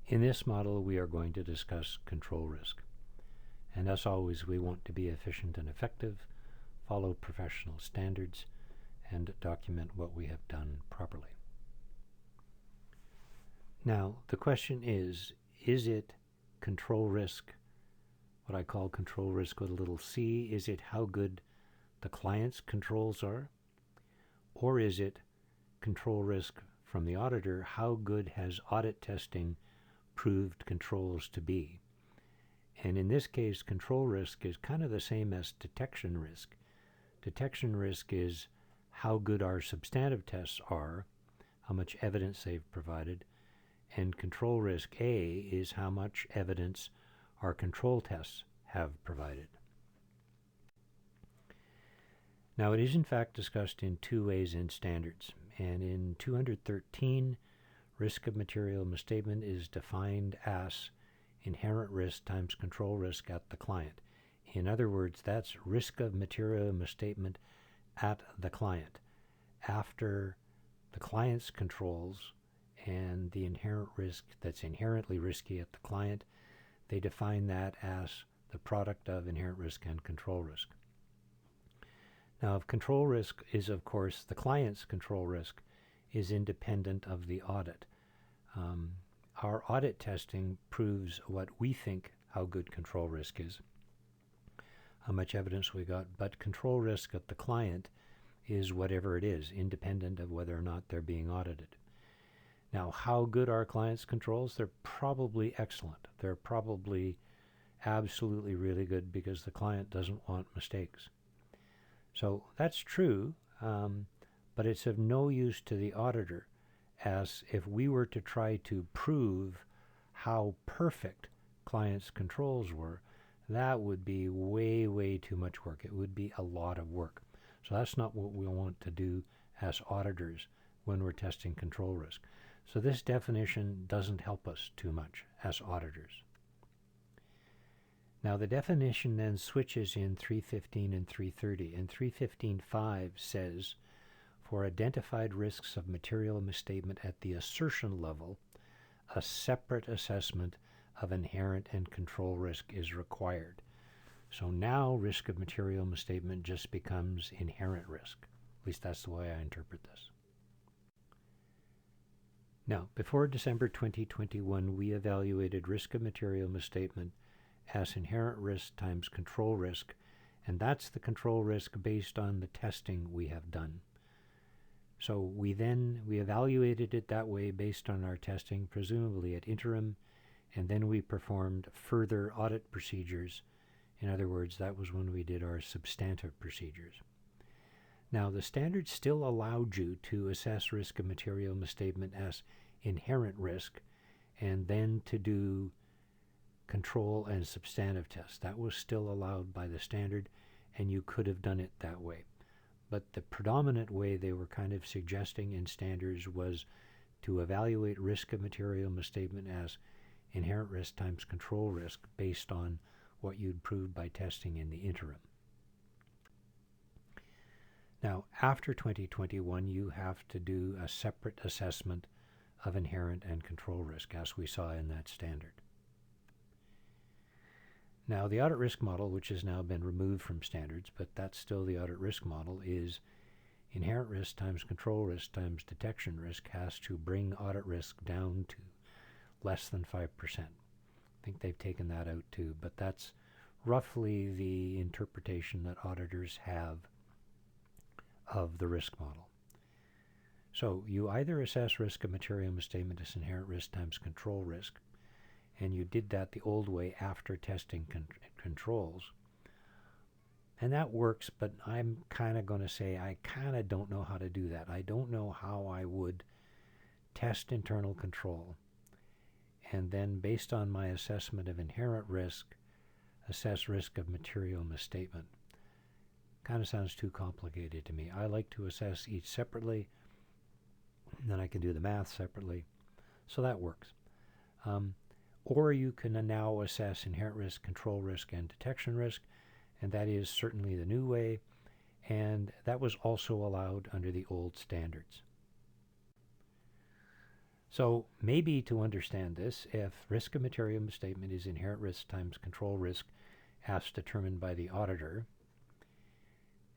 In this model, we are going to discuss control risk. And as always, we want to be efficient and effective, follow professional standards, and document what we have done properly. Now, the question is it control risk, what I call control risk with a little c? Is it how good the client's controls are? Or is it control risk from the auditor, how good has audit testing proved controls to be? And in this case, control risk is kind of the same as detection risk. Detection risk is how good our substantive tests are, how much evidence they've provided, and control risk A is how much evidence our control tests have provided. Now, it is in fact discussed in two ways in standards, and in 213, risk of material misstatement is defined as inherent risk times control risk at the client. In other words, that's risk of material misstatement at the client. After the client's controls and the inherent risk that's inherently risky at the client, they define that as the product of inherent risk and control risk. Now, if control risk is, of course, the client's control risk is independent of the audit. Our audit testing proves what we think how good control risk is, how much evidence we got, but control risk at the client is whatever it is, independent of whether or not they're being audited. Now, how good are clients' controls? They're probably excellent. They're probably absolutely really good because the client doesn't want mistakes. So that's true, but it's of no use to the auditor, as if we were to try to prove how perfect clients' controls were, that would be way, way too much work. It would be a lot of work. So that's not what we want to do as auditors when we're testing control risk. So this definition doesn't help us too much as auditors. Now, the definition then switches in 315 and 330, and 315.5 says, for identified risks of material misstatement at the assertion level, a separate assessment of inherent and control risk is required. So now risk of material misstatement just becomes inherent risk. At least that's the way I interpret this. Now, before December 2021, we evaluated risk of material misstatement as inherent risk times control risk, and that's the control risk based on the testing we have done. So we evaluated it that way based on our testing, presumably at interim, and then we performed further audit procedures. In other words, that was when we did our substantive procedures. Now, the standard still allowed you to assess risk of material misstatement as inherent risk, and then to do control and substantive tests. That was still allowed by the standard, and you could have done it that way. But the predominant way they were kind of suggesting in standards was to evaluate risk of material misstatement as inherent risk times control risk based on what you'd proved by testing in the interim. Now, after 2021, you have to do a separate assessment of inherent and control risk, as we saw in that standard. Now, the audit risk model, which has now been removed from standards, but that's still the audit risk model, is inherent risk times control risk times detection risk has to bring audit risk down to less than 5%. I think they've taken that out too, but that's roughly the interpretation that auditors have of the risk model. So you either assess risk of material misstatement as inherent risk times control risk, and you did that the old way after testing controls. And that works, but I'm kind of going to say I kind of don't know how to do that. I don't know how I would test internal control, and then based on my assessment of inherent risk, assess risk of material misstatement. Kind of sounds too complicated to me. I like to assess each separately, and then I can do the math separately. So that works. Or you can now assess inherent risk, control risk, and detection risk, and that is certainly the new way, and that was also allowed under the old standards. So maybe to understand this, if risk of material misstatement is inherent risk times control risk as determined by the auditor,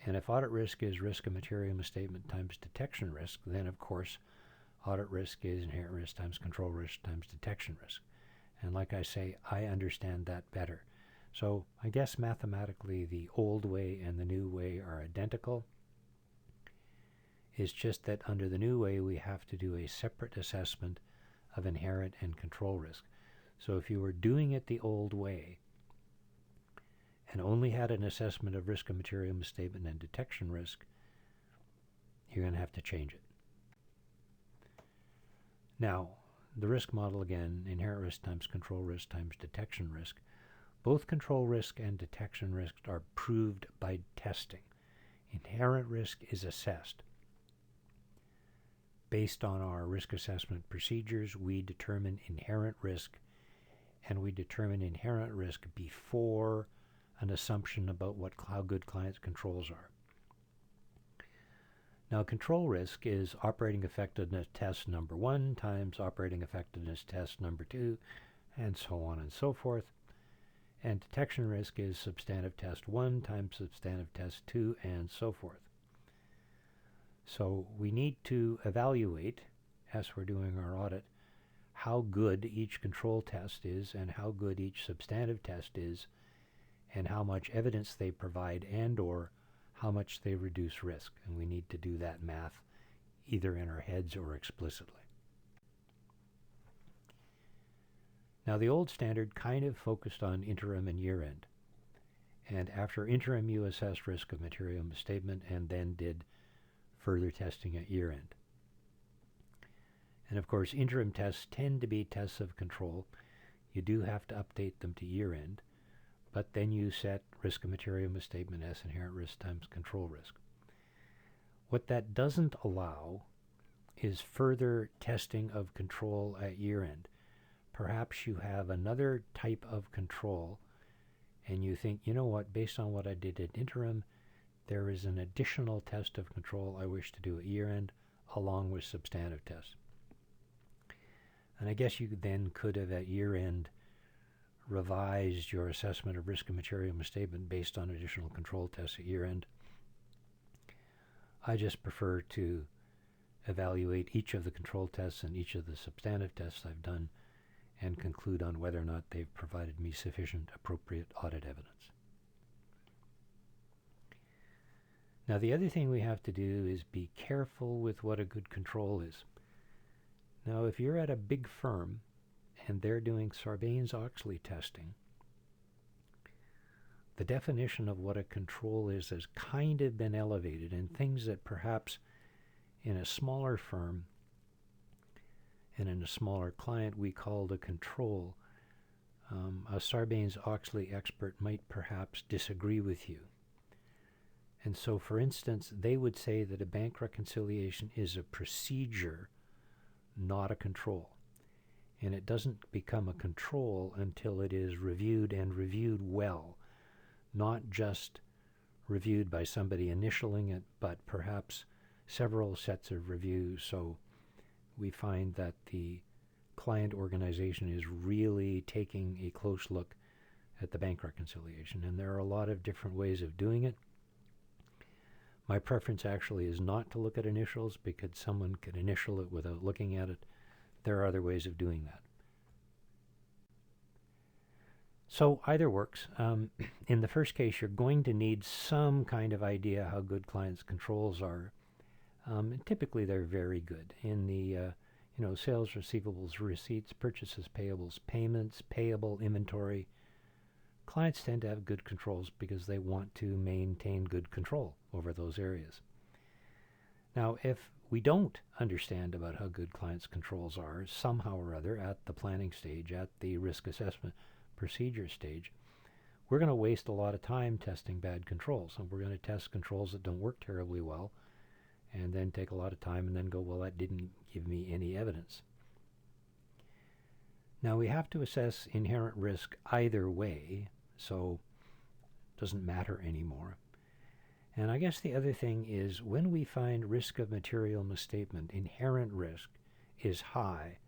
and if audit risk is risk of material misstatement times detection risk, then of course audit risk is inherent risk times control risk times detection risk. And like I say, I understand that better. So I guess mathematically the old way and the new way are identical. It's just that under the new way we have to do a separate assessment of inherent and control risk. So if you were doing it the old way and only had an assessment of risk of material misstatement and detection risk, you're going to have to change it. Now, the risk model again, inherent risk times control risk times detection risk. Both control risk and detection risk are proved by testing. Inherent risk is assessed. Based on our risk assessment procedures, we determine inherent risk, and we determine inherent risk before an assumption about how good clients' controls are. Now, control risk is operating effectiveness test number 1 times operating effectiveness test number 2, and so on and so forth. And detection risk is substantive test 1 times substantive test 2, and so forth. So we need to evaluate, as we're doing our audit, how good each control test is and how good each substantive test is and how much evidence they provide and or how much they reduce risk. And we need to do that math either in our heads or explicitly. Now the old standard kind of focused on interim and year-end. And after interim you assessed risk of material misstatement and then did further testing at year-end. And of course interim tests tend to be tests of control. You do have to update them to year-end, but then you set risk of material misstatement as inherent risk times control risk. What that doesn't allow is further testing of control at year-end. Perhaps you have another type of control and you think, you know what, based on what I did at interim, there is an additional test of control I wish to do at year-end along with substantive tests. And I guess you then could have at year-end revised your assessment of risk of material misstatement based on additional control tests at year-end. I just prefer to evaluate each of the control tests and each of the substantive tests I've done and conclude on whether or not they've provided me sufficient appropriate audit evidence. Now the other thing we have to do is be careful with what a good control is. Now if you're at a big firm and they're doing Sarbanes-Oxley testing, the definition of what a control is has kind of been elevated, and things that perhaps in a smaller firm and in a smaller client we called a control, a Sarbanes-Oxley expert might perhaps disagree with you. And so, for instance, they would say that a bank reconciliation is a procedure, not a control. And it doesn't become a control until it is reviewed and reviewed well, not just reviewed by somebody initialing it, but perhaps several sets of reviews. So we find that the client organization is really taking a close look at the bank reconciliation. And there are a lot of different ways of doing it. My preference actually is not to look at initials because someone could initial it without looking at it. There are other ways of doing that. So either works. In the first case, you're going to need some kind of idea how good clients' controls are. Typically, they're very good. In the sales, receivables, receipts, purchases, payables, payments, payable, inventory, clients tend to have good controls because they want to maintain good control over those areas. Now, if we don't understand about how good clients' controls are somehow or other at the planning stage, at the risk assessment procedure stage, we're going to waste a lot of time testing bad controls. And we're going to test controls that don't work terribly well and then take a lot of time and then go, well, that didn't give me any evidence. Now, we have to assess inherent risk either way, so it doesn't matter anymore. And I guess the other thing is when we find risk of material misstatement, inherent risk, is high,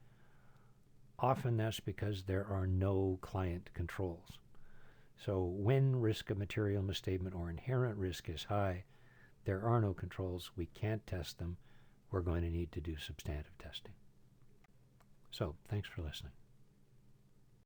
often that's because there are no client controls. So when risk of material misstatement or inherent risk is high, there are no controls. We can't test them. We're going to need to do substantive testing. So thanks for listening.